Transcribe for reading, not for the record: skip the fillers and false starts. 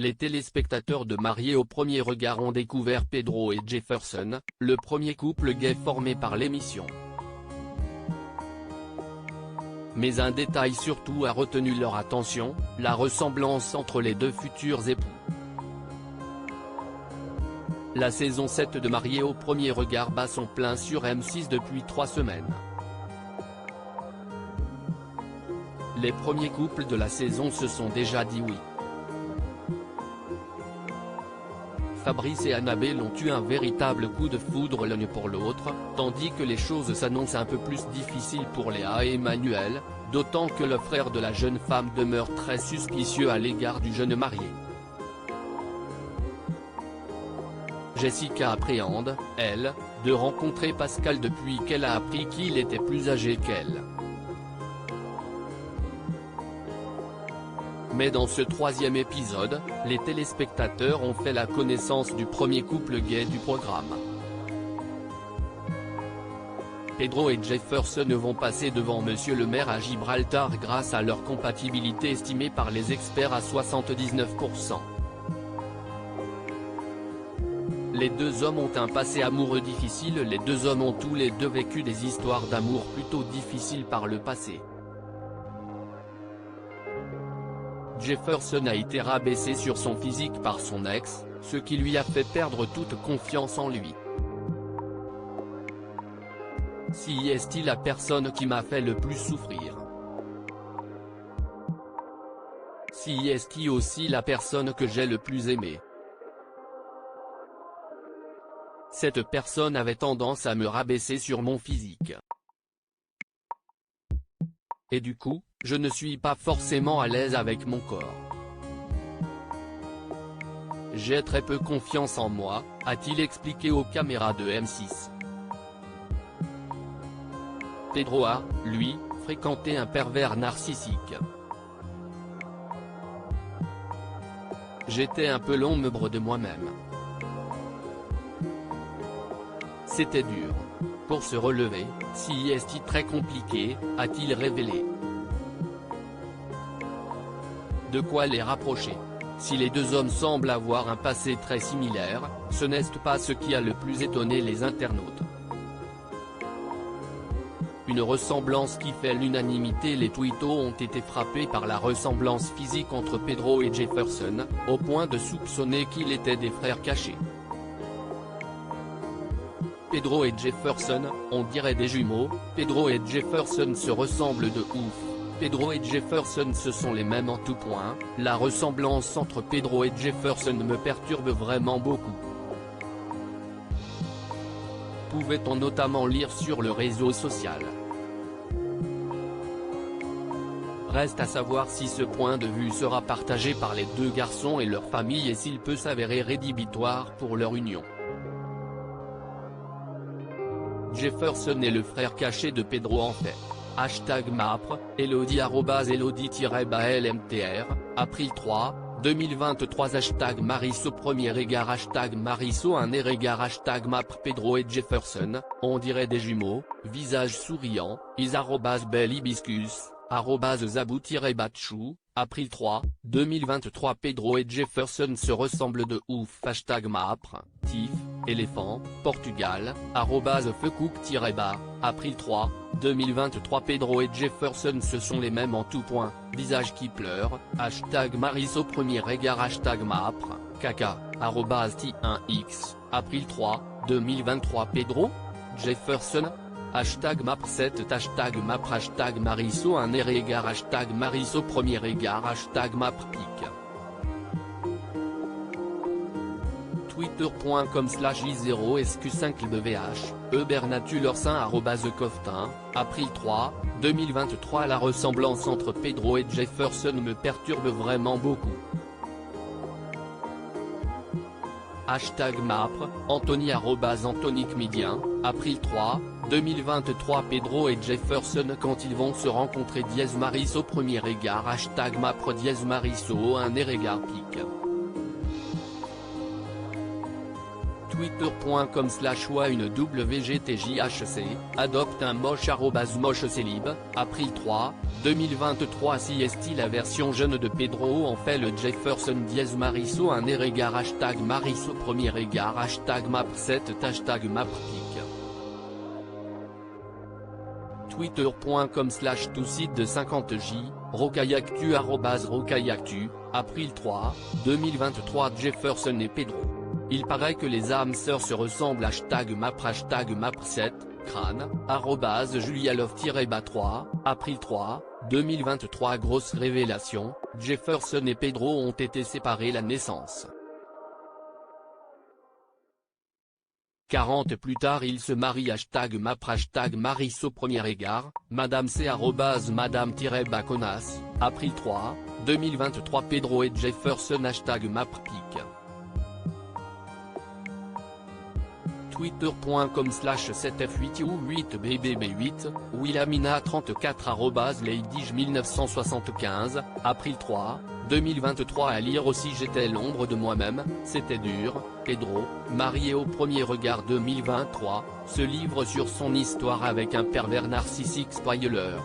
Les téléspectateurs de Mariés au premier regard ont découvert Pedro et Jefferson, le premier couple gay formé par l'émission. Mais un détail surtout a retenu leur attention, la ressemblance entre les deux futurs époux. La saison 7 de Mariés au premier regard bat son plein sur M6 depuis 3 semaines. Les premiers couples de la saison se sont déjà dit oui. Fabrice et Annabelle ont eu un véritable coup de foudre l'un pour l'autre, tandis que les choses s'annoncent un peu plus difficiles pour Léa et Emmanuel, d'autant que le frère de la jeune femme demeure très suspicieux à l'égard du jeune marié. Jessica appréhende, elle, de rencontrer Pascal depuis qu'elle a appris qu'il était plus âgé qu'elle. Mais dans ce 3e épisode, les téléspectateurs ont fait la connaissance du premier couple gay du programme. Pedro et Jefferson vont passer devant Monsieur le maire à Gibraltar grâce à leur compatibilité estimée par les experts à 79%. Les deux hommes ont un passé amoureux difficile. Les deux hommes ont tous les deux vécu des histoires d'amour plutôt difficiles par le passé. Jefferson a été rabaissé sur son physique par son ex, ce qui lui a fait perdre toute confiance en lui. Si est-il la personne qui m'a fait le plus souffrir? Si est-il aussi la personne que j'ai le plus aimée? Cette personne avait tendance à me rabaisser sur mon physique. Et du coup, je ne suis pas forcément à l'aise avec mon corps. J'ai très peu confiance en moi, a-t-il expliqué aux caméras de M6. Pedro a, lui, fréquenté un pervers narcissique. J'étais un peu l'ombre de moi-même. C'était dur. Pour se relever, si est-il très compliqué, a-t-il révélé. De quoi les rapprocher? Si les deux hommes semblent avoir un passé très similaire, ce n'est pas ce qui a le plus étonné les internautes. Une ressemblance qui fait l'unanimité. Les twittos ont été frappés par la ressemblance physique entre Pedro et Jefferson, au point de soupçonner qu'ils étaient des frères cachés. Pedro et Jefferson, on dirait des jumeaux. Pedro et Jefferson se ressemblent de ouf. Pedro et Jefferson ce sont les mêmes en tout point. La ressemblance entre Pedro et Jefferson me perturbe vraiment beaucoup. Pouvait-on notamment lire sur le réseau social. Reste à savoir si ce point de vue sera partagé par les deux garçons et leur famille et s'il peut s'avérer rédhibitoire pour leur union. Jefferson est le frère caché de Pedro en fait. #Mapre, Elodie @Elodie-LMTR, April 3, 2023 #Mariso premier regard #Mariso un regard #Mapre Pedro et Jefferson, on dirait des jumeaux, visage souriant, @Bellibiscus, @Zabou-Batchou, April 3, 2023 Pedro et Jefferson se ressemblent de ouf #Mapre, Tif, éléphant, Portugal, @Feucook-Bas, April 3, 2023 Pedro et Jefferson ce sont les mêmes en tout point, visage qui pleure, #Mariso premier regard #Mapre, caca, @T1X, April 3, 2023 Pedro? Jefferson? #Mapre7 #Mapre #Mariso un regard #Mariso premier regard #Mapre-Pic. Twitter.com/i0sq5bvh, Ebernatulorsin @Coftin, April 3, 2023 La ressemblance entre Pedro et Jefferson me perturbe vraiment beaucoup. #Mapre, Anthony @Anthony-Comedien, April 3, 2023 Pedro et Jefferson quand ils vont se rencontrer #Mariso premier regard #Mapre #Mariso un regard pic. Twitter.com/WGTJHC, adopte un moche @moche-célib, April 3, 2023. Si est-il la version jeune de Pedro en fait le Jefferson Diaz Marisso un égard #Marisso premier égard #map7 #mappic. Twitter.com/touside50j, Rocaillactu @Rocaillactu, April 3, 2023. Jefferson et Pedro. Il paraît que les âmes sœurs se ressemblent #map #map7, crâne, @julialove-3, April 3, 2023. Grosse révélation, Jefferson et Pedro ont été séparés la naissance. 40 plus tard ils se marient #map #Marisso premier égard, Madame C @Madame-Baconas, April 3, 2023. Pedro et Jefferson #mappic. Twitter.com/7f8u8bb8, Willamina34 @Ladyge1975, April 3, 2023. À lire aussi J'étais l'ombre de moi-même, c'était dur, Pedro, marié au premier regard 2023, ce livre sur son histoire avec un pervers narcissique spoiler.